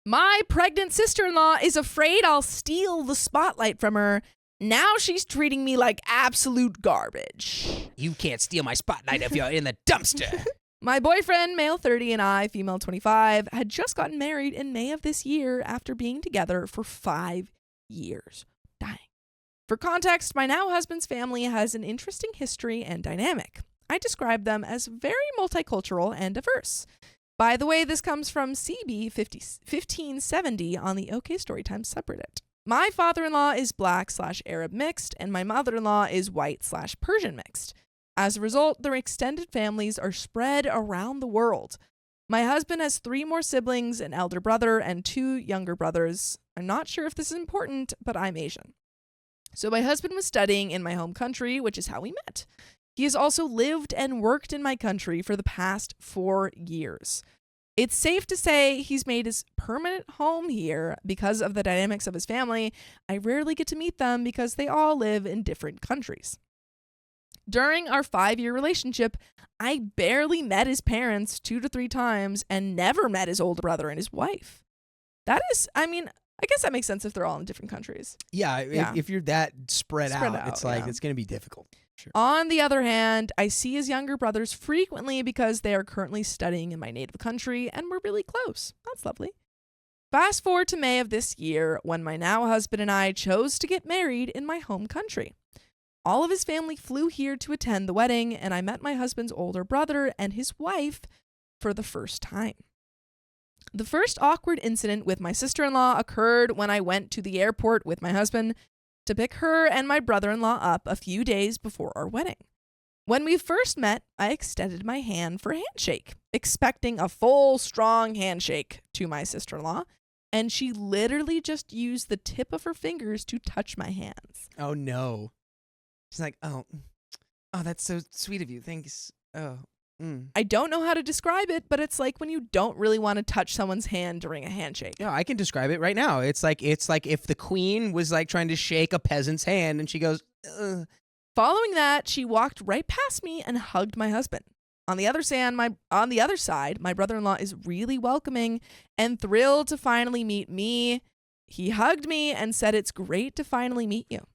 My pregnant sister-in-law is afraid I'll steal the spotlight from her. Now she's treating me like absolute garbage. You can't steal my spotlight if you're in the dumpster. My boyfriend, male 30, and I, female 25, had just gotten married in May of this year after being together for 5 years. Dang. For context, my now husband's family has an interesting history and dynamic. I describe them as very multicultural and diverse. By the way, this comes from CB 1570 on the OKstorytime subreddit. My father-in-law is Black/Arab mixed, and my mother-in-law is White/Persian mixed. As a result, their extended families are spread around the world. My husband has 3 more siblings, an elder brother, and 2 younger brothers. I'm not sure if this is important, but I'm Asian. So my husband was studying in my home country, which is how we met. He has also lived and worked in my country for the past 4 years. It's safe to say he's made his permanent home here because of the dynamics of his family. I rarely get to meet them because they all live in different countries. During our 5-year relationship, I barely met his parents 2 to 3 times and never met his older brother and his wife. That is, I mean, I guess that makes sense if they're all in different countries. Yeah. If you're that spread out, it's like, it's going to be difficult. Sure. On the other hand, I see his younger brothers frequently because they are currently studying in my native country and we're really close. That's lovely. Fast forward to May of this year when my now husband and I chose to get married in my home country. All of his family flew here to attend the wedding, and I met my husband's older brother and his wife for the first time. The first awkward incident with my sister-in-law occurred when I went to the airport with my husband to pick her and my brother-in-law up a few days before our wedding. When we first met, I extended my hand for a handshake, expecting a full, strong handshake to my sister-in-law, and she literally just used the tip of her fingers to touch my hands. Oh, no. She's like, oh, that's so sweet of you. Thanks. Oh. I don't know how to describe it, but it's like when you don't really want to touch someone's hand during a handshake. Yeah, I can describe it right now. It's like if the queen was like trying to shake a peasant's hand and she goes, ugh. Following that, she walked right past me and hugged my husband. On the other side, my brother-in-law is really welcoming and thrilled to finally meet me. He hugged me and said, "It's great to finally meet you."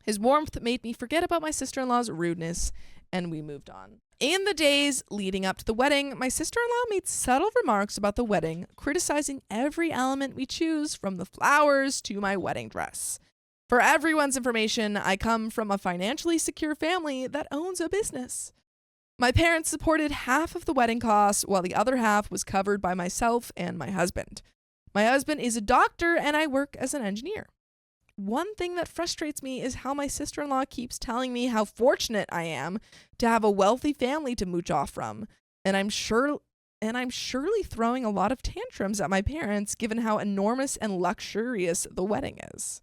His warmth made me forget about my sister-in-law's rudeness, and we moved on. In the days leading up to the wedding, my sister-in-law made subtle remarks about the wedding, criticizing every element we choose, from the flowers to my wedding dress. For everyone's information, I come from a financially secure family that owns a business. My parents supported half of the wedding costs, while the other half was covered by myself and my husband. My husband is a doctor, and I work as an engineer. One thing that frustrates me is how my sister-in-law keeps telling me how fortunate I am to have a wealthy family to mooch off from, and I'm surely throwing a lot of tantrums at my parents given how enormous and luxurious the wedding is.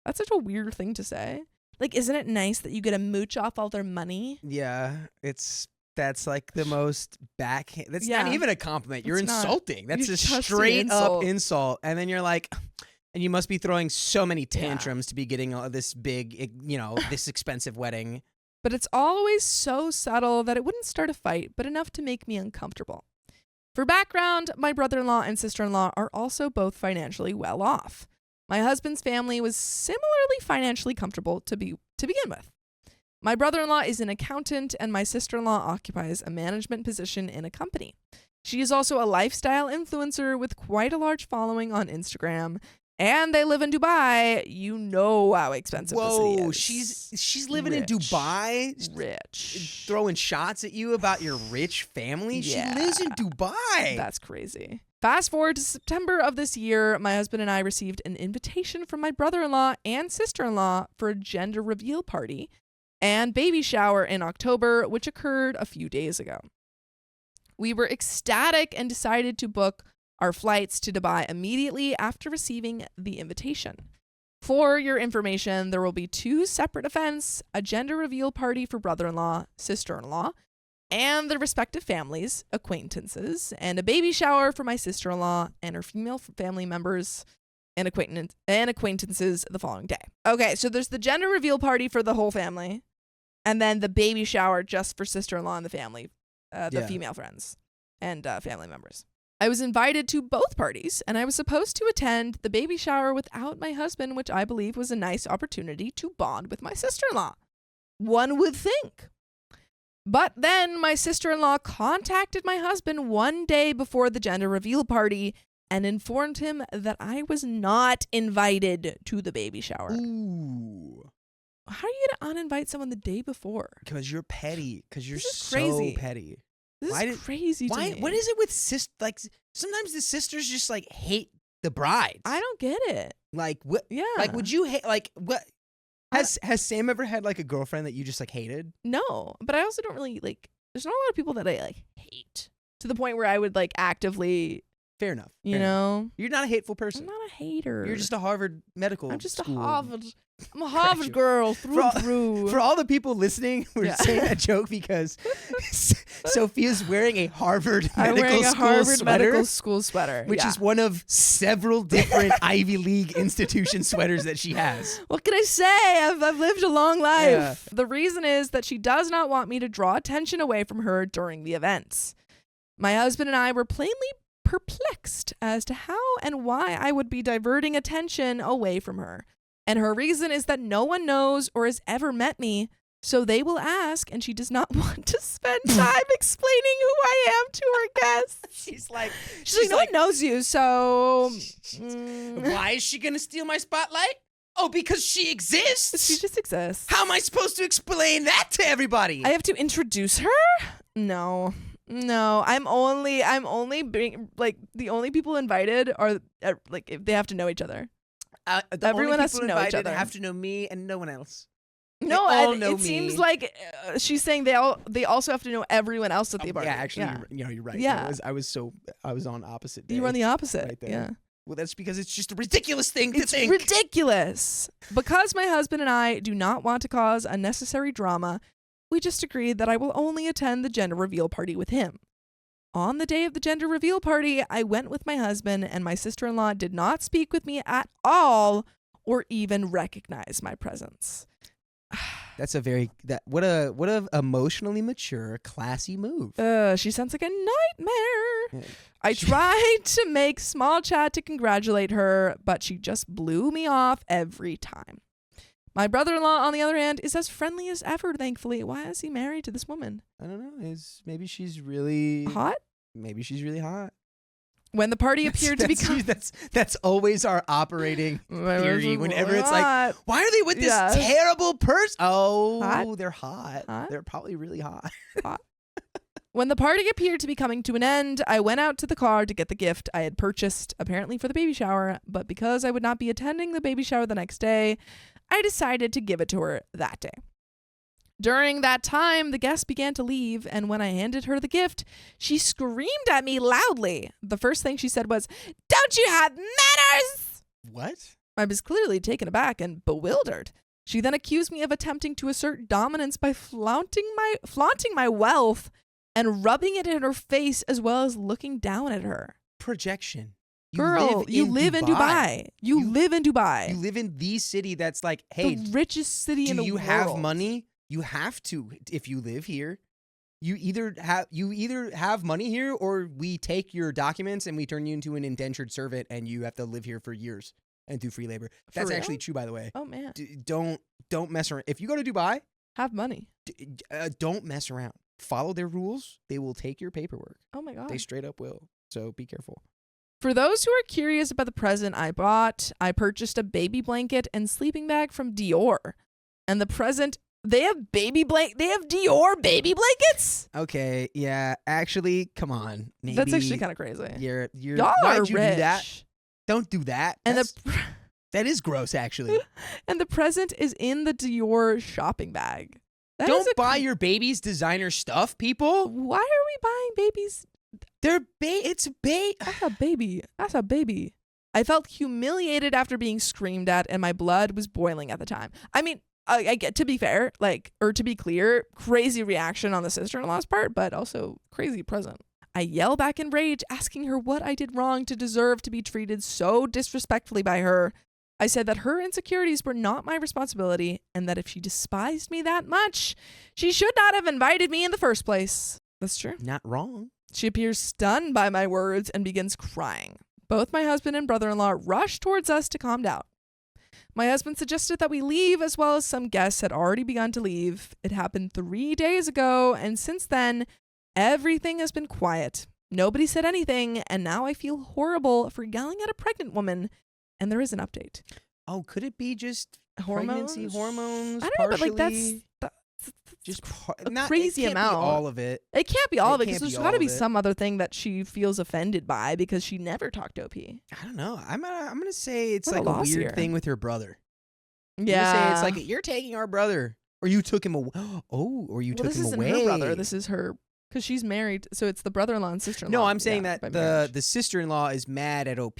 That's such a weird thing to say. Like, isn't it nice that you get to mooch off all their money? Yeah, that's like the most backhand. That's not even a compliment. You're insulting. That's a straight up insult. And then you're like, and you must be throwing so many tantrums to be getting this big, this expensive wedding. But it's always so subtle that it wouldn't start a fight, but enough to make me uncomfortable. For background, my brother-in-law and sister-in-law are also both financially well off. My husband's family was similarly financially comfortable to begin with. My brother-in-law is an accountant, and my sister-in-law occupies a management position in a company. She is also a lifestyle influencer with quite a large following on Instagram. And they live in Dubai. You know how expensive the city is. She's living in Dubai? Rich. Throwing shots at you about your rich family? Yeah. She lives in Dubai. That's crazy. Fast forward to September of this year, my husband and I received an invitation from my brother-in-law and sister-in-law for a gender reveal party and baby shower in October, which occurred a few days ago. We were ecstatic and decided to book our flights to Dubai immediately after receiving the invitation. For your information, there will be 2 separate events, a gender reveal party for brother-in-law, sister-in-law, and their respective families, acquaintances, and a baby shower for my sister-in-law and her female family members and acquaintances the following day. Okay, so there's the gender reveal party for the whole family, and then the baby shower just for sister-in-law and the family, female friends and family members. I was invited to both parties, and I was supposed to attend the baby shower without my husband, which I believe was a nice opportunity to bond with my sister-in-law. One would think. But then my sister-in-law contacted my husband one day before the gender reveal party and informed him that I was not invited to the baby shower. Ooh. How are you going to uninvite someone the day before? Because you're petty. Because you're so crazy. petty. This is crazy to me. What is it with like sometimes the sisters just like hate the brides. I don't get it. Like what? Yeah. Like would you hate like what? Has Sam ever had like a girlfriend that you just like hated? No, but I also don't really like. There's not a lot of people that I like hate to the point where I would like actively. Fair enough. You know, you're not a hateful person. I'm not a hater. You're just a Harvard medical. I'm just school. I'm a Harvard girl through. For all the people listening, we're saying that joke because Sophia's wearing a Harvard medical school sweater, which is one of several different Ivy League institution sweaters that she has. What can I say? I've lived a long life. Yeah. The reason is that she does not want me to draw attention away from her during the events. My husband and I were plainly perplexed as to how and why I would be diverting attention away from her. And her reason is that no one knows or has ever met me, so they will ask, and she does not want to spend time explaining who I am to her guests. She's like, no one knows you, so... Why is she going to steal my spotlight? Oh, because she exists? She just exists. How am I supposed to explain that to everybody? I have to introduce her? No, I'm only being, like, the only people invited are, like, if they have to know each other. Everyone has to know each other. Have to know me and no one else. No, it seems like she's saying they also have to know everyone else at the party. Yeah, actually, you're right. Yeah, I was on opposite day. You were on the opposite. Right there. Yeah. Well, that's because it's just a ridiculous thing to think. It's ridiculous. Because my husband and I do not want to cause unnecessary drama, we just agreed that I will only attend the gender reveal party with him. On the day of the gender reveal party, I went with my husband, and my sister-in-law did not speak with me at all or even recognize my presence. That's what a emotionally mature, classy move. She sounds like a nightmare. Yeah. I tried to make small chat to congratulate her, but she just blew me off every time. My brother-in-law, on the other hand, is as friendly as ever, thankfully. Why is he married to this woman? I don't know. Maybe she's really... hot? Maybe she's really hot. When the party appeared to become... That's always our operating theory. Whenever it's like, why are they with this terrible person? Oh, hot? They're hot. They're probably really hot. When the party appeared to be coming to an end, I went out to the car to get the gift I had purchased, apparently for the baby shower, but because I would not be attending the baby shower the next day, I decided to give it to her that day. During that time, the guests began to leave, and when I handed her the gift, she screamed at me loudly. The first thing she said was, "Don't you have manners?" What? I was clearly taken aback and bewildered. She then accused me of attempting to assert dominance by flaunting my wealth and rubbing it in her face as well as looking down at her. Projection. Girl, you live in Dubai. You live in Dubai. You live in the city that's like, hey, the richest city in the world. Do you have money? You have to, if you live here. You either have money here, or we take your documents and we turn you into an indentured servant, and you have to live here for years and do free labor. That's actually true, by the way. Oh man, don't mess around. If you go to Dubai, have money. Don't mess around. Follow their rules. They will take your paperwork. Oh my god, they straight up will. So be careful. For those who are curious about the present I bought, I purchased a baby blanket and sleeping bag from Dior, and the present. They have Dior baby blankets? Okay, yeah. Actually, come on. Maybe that's actually kind of crazy. Y'all why'd you rich. do that? Don't do that. And that is gross, actually. And the present is in the Dior shopping bag. Don't buy your baby's designer stuff, people. Why are we buying babies? It's That's a baby. That's a baby. I felt humiliated after being screamed at, and my blood was boiling at the time. I mean, I get, to be fair, to be clear, crazy reaction on the sister-in-law's part, but also crazy present. I yell back in rage, asking her what I did wrong to deserve to be treated so disrespectfully by her. I said that her insecurities were not my responsibility, and that if she despised me that much, she should not have invited me in the first place. That's true. Not wrong. She appears stunned by my words and begins crying. Both my husband and brother-in-law rush towards us to calm down. My husband suggested that we leave, as well as some guests had already begun to leave. It happened 3 days ago, and since then, everything has been quiet. Nobody said anything, and now I feel horrible for yelling at a pregnant woman, and there is an update. Oh, could it be just hormones? Pregnancy hormones? I don't know, but like that's just a crazy amount. All of it. It can't be all of it, because there's got to be some other thing that she feels offended by, because she never talked to OP. I don't know. I'm gonna say it's What like a weird here. thing with her brother. Yeah, I'm gonna say it's like you're taking our brother, or you took him away. Oh, or you took him away. This isn't her brother. This is her, because she's married. So it's the brother-in-law and sister-in-law. No, I'm saying that the sister-in-law is mad at OP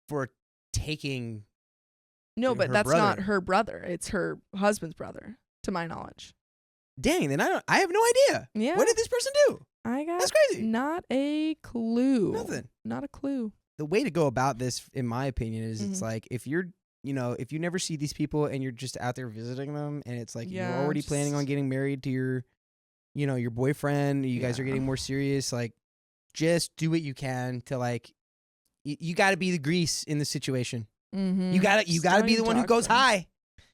for taking. No, but that's brother. not her brother. It's her husband's brother, to my knowledge. Dang, then I have no idea. Yeah. What did this person do? That's crazy. Not a clue. Nothing. Not a clue. The way to go about this, in my opinion, is Mm-hmm. it's like if you're, if you never see these people and you're just out there visiting them, and it's like you're already planning on getting married to your, your boyfriend, you guys are getting more serious, like just do what you can to like, you got to be the grease in the situation. Mm-hmm. You got to be the one who goes high.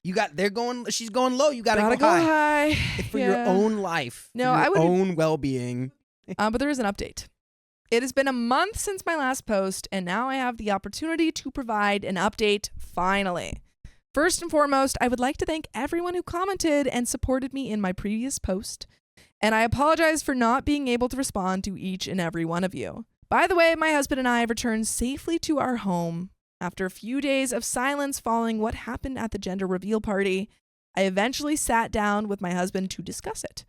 She's going low. You got to go high. For your own life. No, for your own well-being. But there is an update. It has been a month since my last post, and now I have the opportunity to provide an update, finally. First and foremost, I would like to thank everyone who commented and supported me in my previous post, and I apologize for not being able to respond to each and every one of you. By the way, my husband and I have returned safely to our home. After a few days of silence following what happened at the gender reveal party, I eventually sat down with my husband to discuss it.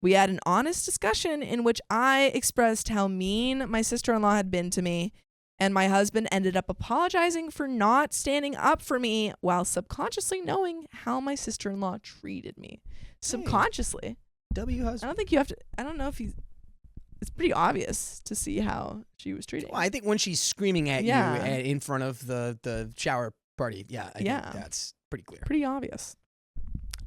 We had an honest discussion in which I expressed how mean my sister-in-law had been to me, and my husband ended up apologizing for not standing up for me while subconsciously knowing how my sister-in-law treated me. Subconsciously. W husband. I don't think you have to, I don't know if it's pretty obvious to see how she was treating. Well, I think when she's screaming at you in front of the shower party, I think that's pretty clear. Pretty obvious.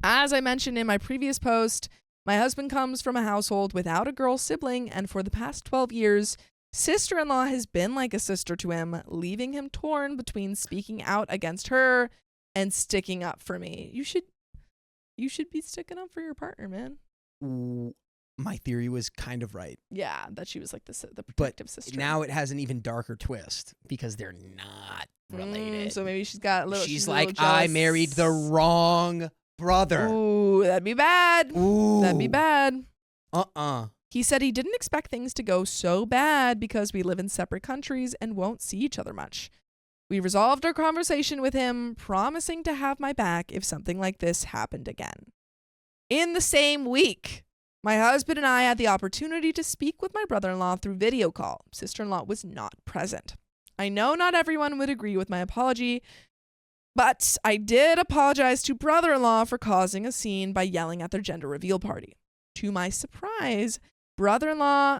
As I mentioned in my previous post, my husband comes from a household without a girl sibling, and for the past 12 years, sister-in-law has been like a sister to him, leaving him torn between speaking out against her and sticking up for me. You should be sticking up for your partner, man. Ooh. My theory was kind of right. Yeah, that she was like the protective sister. Now it has an even darker twist because they're not related. So maybe she's got a little. She's like, I married the wrong brother. Ooh, that'd be bad. Ooh. That'd be bad. Uh-uh. He said he didn't expect things to go so bad because we live in separate countries and won't see each other much. We resolved our conversation with him, promising to have my back if something like this happened again. In the same week, my husband and I had the opportunity to speak with my brother-in-law through video call. Sister-in-law was not present. I know not everyone would agree with my apology, but I did apologize to brother-in-law for causing a scene by yelling at their gender reveal party. To my surprise, brother-in-law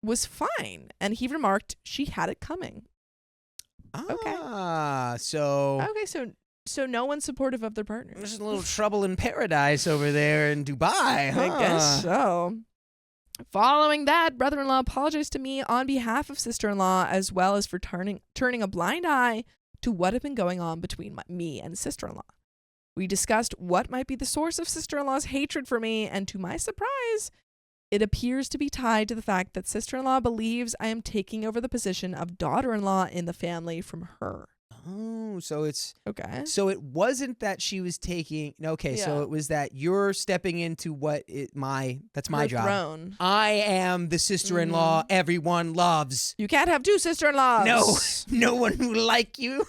was fine, and he remarked she had it coming. So no one's supportive of their partners. There's a little trouble in paradise over there in Dubai. I guess so. Following that, brother-in-law apologized to me on behalf of sister-in-law, as well as for turning a blind eye to what had been going on between me and sister-in-law. We discussed what might be the source of sister-in-law's hatred for me, and to my surprise, it appears to be tied to the fact that sister-in-law believes I am taking over the position of daughter-in-law in the family from her. Oh, so it's okay. So it wasn't that she was taking. Okay, so it was that you're stepping into that's my her job. Throne. I am the sister-in-law everyone loves. You can't have two sister-in-laws. No one will like you.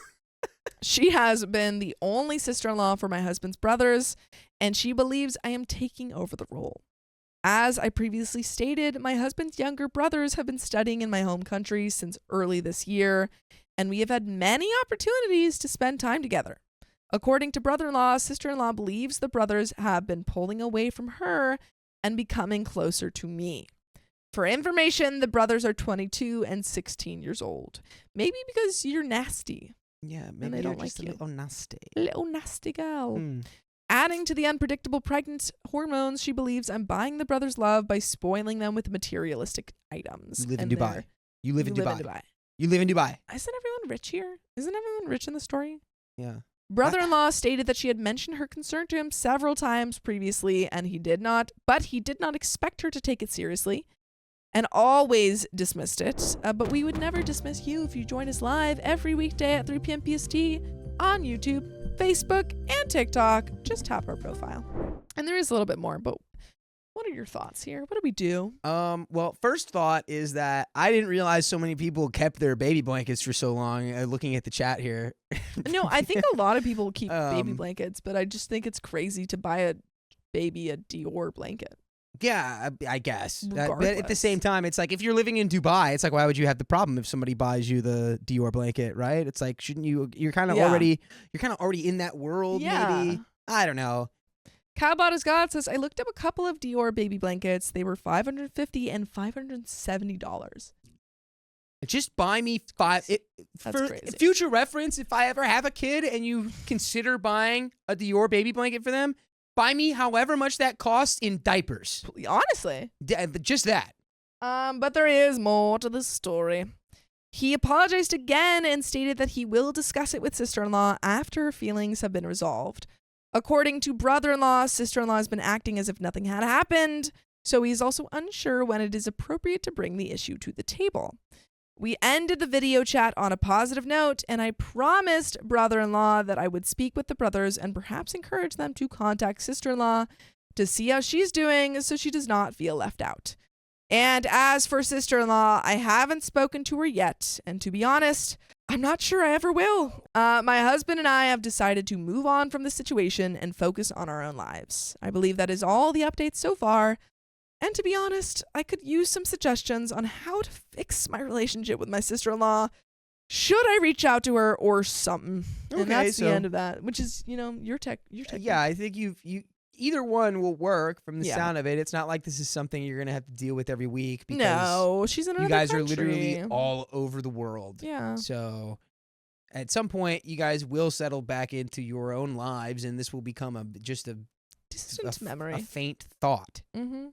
She has been the only sister-in-law for my husband's brothers, and she believes I am taking over the role. As I previously stated, my husband's younger brothers have been studying in my home country since early this year, and we have had many opportunities to spend time together. According to brother-in-law, sister-in-law believes the brothers have been pulling away from her and becoming closer to me. For information, the brothers are 22 and 16 years old. Maybe because you're nasty. Yeah, maybe they you're don't just like a little nasty. Little nasty girl. Adding to the unpredictable pregnant hormones, she believes I'm buying the brothers' love by spoiling them with materialistic items. You live in Dubai. You live in Dubai. You live in Dubai. Isn't everyone rich here? Isn't everyone rich in the story? Yeah. Brother-in-law stated that she had mentioned her concern to him several times previously, and he did not expect her to take it seriously and always dismissed it. But we would never dismiss you if you join us live every weekday at 3 p.m. PST on YouTube, Facebook, and TikTok. Just tap our profile. And there is a little bit more, but what are your thoughts here? What do we do? Well, first thought is that I didn't realize so many people kept their baby blankets for so long. Looking at the chat here. No, I think a lot of people keep baby blankets, but I just think it's crazy to buy a baby a Dior blanket. Yeah, I guess. But at the same time, it's like if you're living in Dubai, it's like why would you have the problem if somebody buys you the Dior blanket, right? It's like shouldn't you? You're kind of already in that world. Yeah. Maybe I don't know. Cowbot as God says I looked up a couple of Dior baby blankets. They were $550 and $570. Just buy me five. That's crazy. Future reference, if I ever have a kid and you consider buying a Dior baby blanket for them, buy me however much that costs in diapers. Honestly. Just that. But there is more to this story. He apologized again and stated that he will discuss it with sister-in-law after her feelings have been resolved. According to brother-in-law, sister-in-law has been acting as if nothing had happened, so he's also unsure when it is appropriate to bring the issue to the table. We ended the video chat on a positive note, and I promised brother-in-law that I would speak with the brothers and perhaps encourage them to contact sister-in-law to see how she's doing so she does not feel left out. And as for sister-in-law, I haven't spoken to her yet, and to be honest, I'm not sure I ever will. My husband and I have decided to move on from the situation and focus on our own lives. I believe that is all the updates so far. And to be honest, I could use some suggestions on how to fix my relationship with my sister-in-law. Should I reach out to her or something? Okay, and that's the end of that, which is, your tech. Yeah, I think you either one will work from the sound of it. It's not like this is something you're going to have to deal with every week because no, she's in another country. Are literally all over the world. Yeah. So at some point you guys will settle back into your own lives and this will become just a distant memory, a faint thought. Mm-hmm.